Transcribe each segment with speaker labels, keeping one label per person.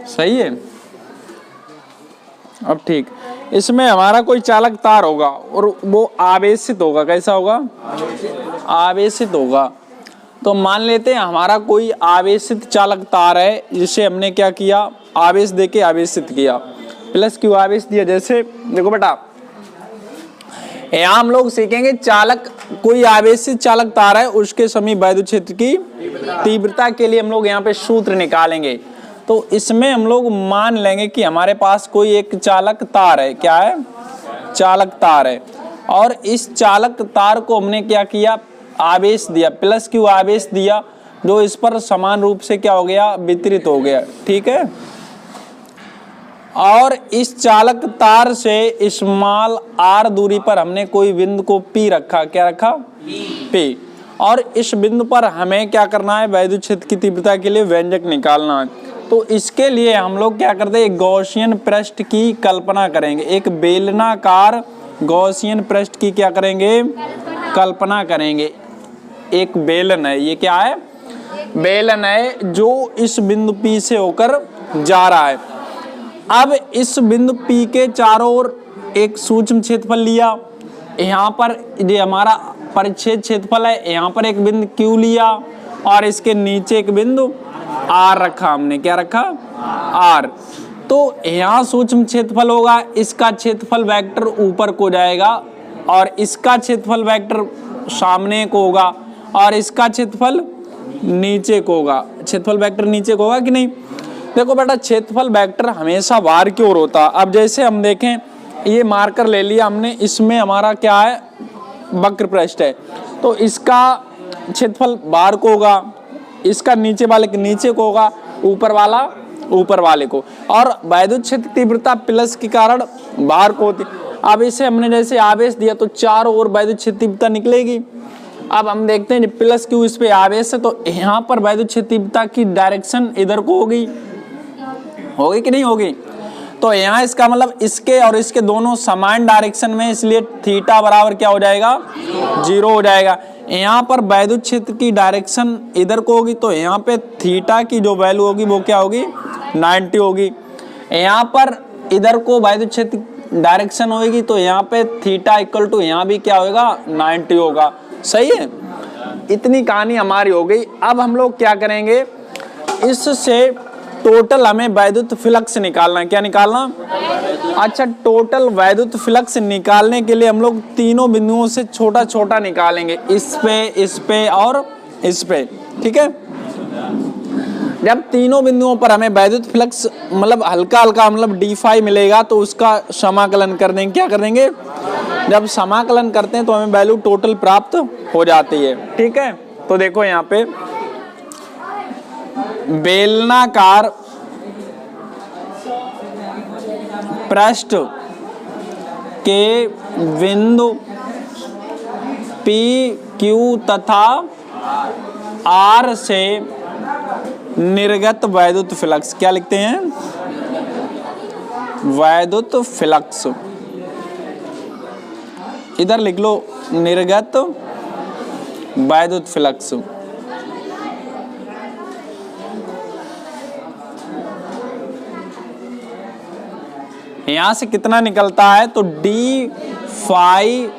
Speaker 1: सही है। अब ठीक, इसमें हमारा कोई चालक तार होगा और वो आवेशित होगा। कैसा होगा? आवेशित होगा। तो मान लेते हैं हमारा कोई आवेशित चालक तार है जिसे हमने क्या किया, आवेश देके आवेशित किया, प्लस क्यू आवेश दिया। जैसे देखो बेटा, यहाँ हम लोग सीखेंगे चालक, कोई आवेशित चालक तार है उसके समीप वैद्युत क्षेत्र की तीव्रता के लिए हम लोग यहाँ पे सूत्र निकालेंगे। तो इसमें हम लोग मान लेंगे कि हमारे पास कोई एक चालक तार है। क्या है? चालक तार है। और इस चालक तार को हमने क्या किया, आवेश दिया, प्लस क्यू आवेश दिया, जो इस पर समान रूप से क्या हो गया, वितरित हो गया। ठीक है। और इस चालक तार से स्मॉल r दूरी पर हमने कोई बिंदु को P रखा। क्या रखा? P। और इस बिंदु पर हमें क्या करना है, वैद्युत क्षेत्र की तीव्रता के लिए व्यंजक निकालना है। तो इसके लिए हम लोग क्या करते हैं, एक गॉसियन पृष्ठ की कल्पना करेंगे। एक बेलनाकार गॉसियन पृष्ठ की क्या करेंगे, कल्पना करेंगे। एक बेलन है, ये क्या है, बेलन है, जो इस बिंदु P से होकर जा रहा है। अब इस बिंदु P के चारों ओर एक सूक्ष्म क्षेत्रफल लिया। यहाँ पर ये हमारा परिच्छेद क्षेत्रफल है। यहाँ पर एक बिंदु Q लिया और इसके नीचे एक बिंदु R रखा हमने। क्या रखा? R। तो यहाँ सूक्ष्म क्षेत्रफल होगा, इसका क्षेत्रफल वेक्टर ऊपर को जाएगा और इसका क्षेत्रफल वेक्टर सामने को होगा और इसका क्षेत्रफल नीचे को होगा। क्षेत्रफल वेक्टर नीचे को होगा कि नहीं? देखो बेटा, क्षेत्रफल वेक्टर हमेशा बाहर की ओर होता है। अब जैसे हम देखें, ये मार्कर ले लिया हमने, इसमें हमारा क्या है, वक्र पृष्ठ है, तो इसका क्षेत्रफल बाहर को होगा, इसका नीचे वाले के नीचे को होगा, ऊपर वाला ऊपर वाले को। और वैद्युत क्षेत्र तीव्रता प्लस के कारण बाहर को होती। अब इसे हमने जैसे आवेश दिया तो चारों ओर वैद्युत क्षेत्र तीव्रता निकलेगी। अब हम देखते हैं प्लस क्यू इस पे आवेश है, तो यहाँ पर वैद्युत क्षेत्र तीव्रता की डायरेक्शन इधर को होगी कि नहीं होगी? तो यहाँ इसका मतलब इसके और इसके दोनों समान डायरेक्शन में, इसलिए थीटा बराबर क्या हो जाएगा, 0 हो जाएगा। यहाँ पर वैद्युत क्षेत्र की डायरेक्शन इधर को होगी, तो यहाँ पे थीटा की जो वैल्यू होगी वो क्या होगी, 90 होगी। यहाँ पर इधर को वैद्युत क्षेत्र डायरेक्शन होगी, तो यहाँ पे थीटा इक्वल टू यहाँ भी क्या होगा, 90 होगा। सही है। इतनी कहानी हमारी हो गई। अब हम लोग क्या करेंगे, इससे टोटल हमें वैद्युत फ्लक्स निकालना है। क्या निकालना? अच्छा, टोटल वैद्युत फ्लक्स निकालने के लिए हम लोग तीनों बिंदुओं से छोटा छोटा निकालेंगे, इस पे और इस पे। ठीक है। जब तीनों बिंदुओं पर हमें वैद्युत फ्लक्स मतलब हल्का हल्का मतलब d5 मिलेगा, तो उसका समाकलन कर देंगे। क्या कर देंगे? जब समाकलन करते हैं तो हमें वैल्यू टोटल प्राप्त हो जाती है। ठीक है। तो देखो यहाँ पे बेलनाकार पृष्ठ के बिंदु P, Q तथा R से निर्गत वैद्युत फ्लक्स। क्या लिखते हैं? वैद्युत फ्लक्स। इधर लिख लो निर्गत वैद्युत फ्लक्स। यहां से कितना निकलता है, तो d फाई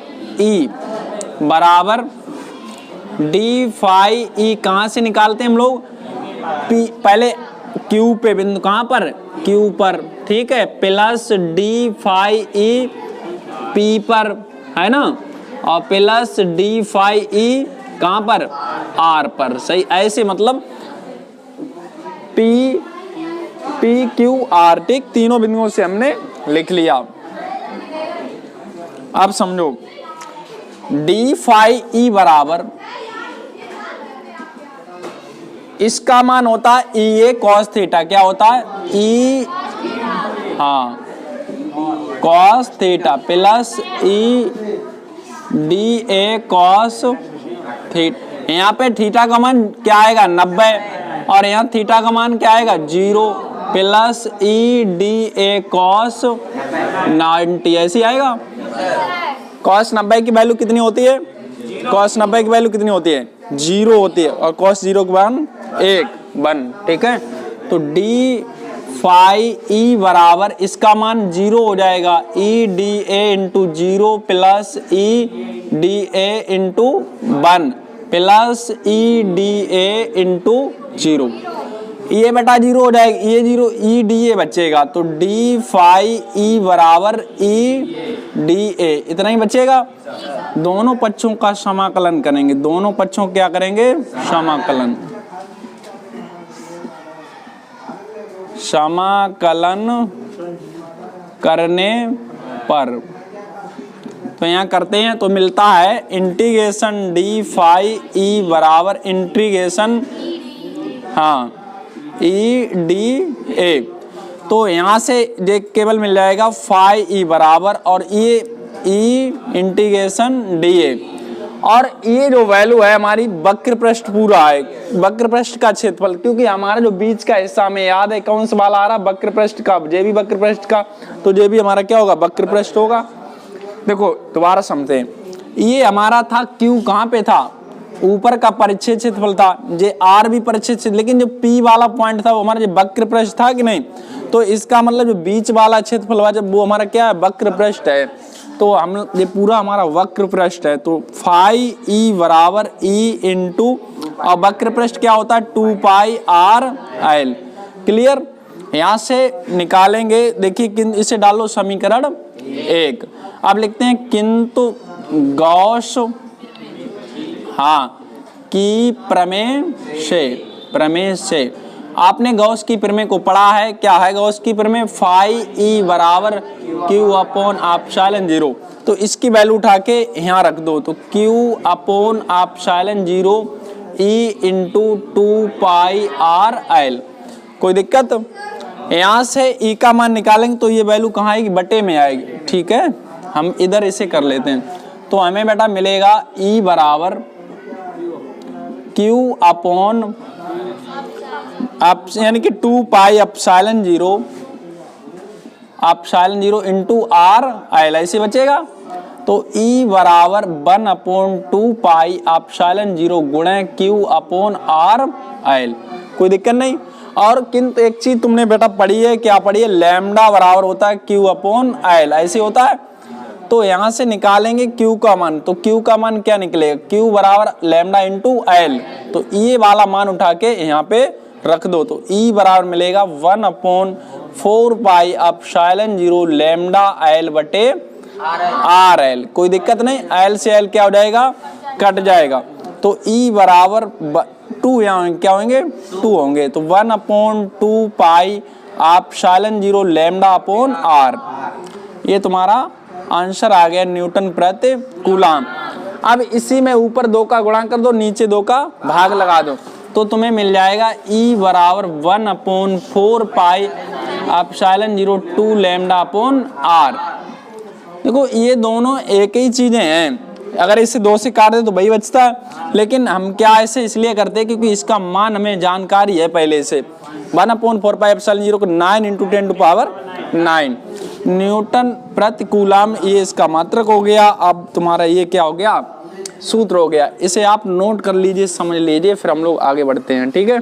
Speaker 1: ई बराबर d फाई ई कहां से निकालते हैं हम लोग, P पहले Q पे बिंदु, कहां पर, Q पर। ठीक है। Plus d phi E P पर, है ना, और प्लस d फाई ई कहां पर, R पर। सही। ऐसे मतलब P Q R। ठीक, तीनों बिंदुओं से हमने लिख लिया। अब समझो, d फाई ई बराबर, इसका मान होता है EA cos थीटा। क्या होता है? E, हाँ, cos theta plus E DA cos theta. यहाँ पे थीटा का मान क्या आएगा, 90, और यहाँ थीटा का मान क्या आएगा, 0, प्लस EDA cos 90। ऐसे आएगा। cos 90 की वैल्यू कितनी होती है, cos 90 की वैल्यू कितनी होती है, 0 होती है और cos 0 के मान 1 ठीक है। तो डी फाई ई बराबर इसका मान 0 हो जाएगा, E D A into 0 plus E D A into 1 plus E D A into 0। ये बेटा 0 हो जाएगा, ये 0 ई डी ए बचेगा, तो डी फाई ई बराबर ई डी ए इतना ही बचेगा। दोनों पक्षों का समाकलन करेंगे, दोनों पक्षों क्या करेंगे, समाकलन। समाकलन करने पर तो यहाँ करते हैं तो मिलता है इंटीग्रेशन डी फाई ई बराबर इंटीग्रेशन ई डी ए। तो यहाँ से केवल मिल जाएगा फाई ई बराबर और ये ई इंटीग्रेशन डी ए, और ये जो वैल्यू है हमारी वक्र पृष्ठ पूरा है, वक्र पृष्ठ का क्षेत्रफल, क्योंकि हमारा जो बीच का हिस्सा में याद है कौन सा वाला आ रहा, वक्र पृष्ठ का, जे भी वक्र पृष्ठ का, तो जे भी हमारा क्या होगा, वक्र पृष्ठ होगा। देखो दोबारा समझते हैं, ये हमारा था क्यू कहाँ पे था, ऊपर का परिच्छेद क्षेत्रफल था, जे आर भी परिच्छेद, लेकिन जो पी वाला पॉइंट था वो हमारा जो वक्र पृष्ठ था कि नहीं, तो इसका मतलब जो बीच वाला क्षेत्रफल हुआ जब वो हमारा क्या है, वक्र पृष्ठ है। तो हम ये पूरा हमारा वक्र पृष्ठ है, तो फाई ई बराबर ई इंटू, और वक्र पृष्ठ क्या होता है 2 पाई आर एल। क्लियर, यहाँ से निकालेंगे, देखिए इसे डालो समीकरण 1। अब लिखते हैं किंतु गॉस की प्रमेय से आपने गॉस की प्रमेय को पढ़ा है, क्या है गॉस की प्रमेय, फाई ई बराबर क्यू अपॉन एप्सिलॉन 0। तो इसकी वैल्यू उठा के यहाँ रख दो, तो Q upon epsilon 0 E into 2 पाई आर एल। कोई दिक्कत, यहाँ से ई का मान निकालेंगे तो ये वैल्यू कहाँ आएगी, बटे में आएगी। ठीक है, हम इधर इसे कर लेते हैं, तो हमें बेटा मिलेगा ई बराबर क्यू अपॉन यानी कि 2 पाई एप्सिलॉन 0 इंटू आर एल, ऐसे बचेगा। तो ई बराबर 1/2 पाई एप्सिलॉन 0 गुणे क्यू अपॉन आर एल। कोई दिक्कत नहीं। और किंतु एक चीज तुमने बेटा पढ़ी है, क्या पढ़ी है, लैम्डा बराबर होता है क्यू अपॉन एल, ऐसे होता है। तो यहाँ से निकालेंगे क्यू का मान, तो क्यू का मान क्या निकलेगा, क्यू बराबर लैम्डा इंटू एल। तो ये वाला मान उठा के यहाँ पे रख दो, तो ई बराबर मिलेगा 1/4 पाई एप्सिलॉन 0 लैम्डा एल बटे आर एल। कोई दिक्कत नहीं, एल से एल क्या हो जाएगा, कट जाएगा। तो ई बराबर 2 यहाँ क्या होंगे, 2 होंगे। तो 1/2 pi epsilon 0 lambda upon R, ये तुम्हारा आंसर आ गया न्यूटन प्रति कूलम। अब इसी में ऊपर 2 का गुणा कर दो, नीचे 2 का भाग लगा दो, तो तुम्हें मिल जाएगा ई बराबर 1/4 pi epsilon 0 2 lambda upon R. देखो ये दोनों एक ही चीजें हैं, अगर इसे 2 से काट दे तो वही बचता है, लेकिन हम क्या ऐसे इसलिए करते हैं क्योंकि इसका मान हमें जानकारी है पहले से। 1/4 पाई एप्सिलॉन 0 को 9 × 10⁹ न्यूटन प्रति कूलम, ये इसका मात्रक हो गया। अब तुम्हारा ये क्या हो गया, सूत्र हो गया। इसे आप नोट कर लीजिए, समझ लीजिए, फिर हम लोग आगे बढ़ते हैं। ठीक है।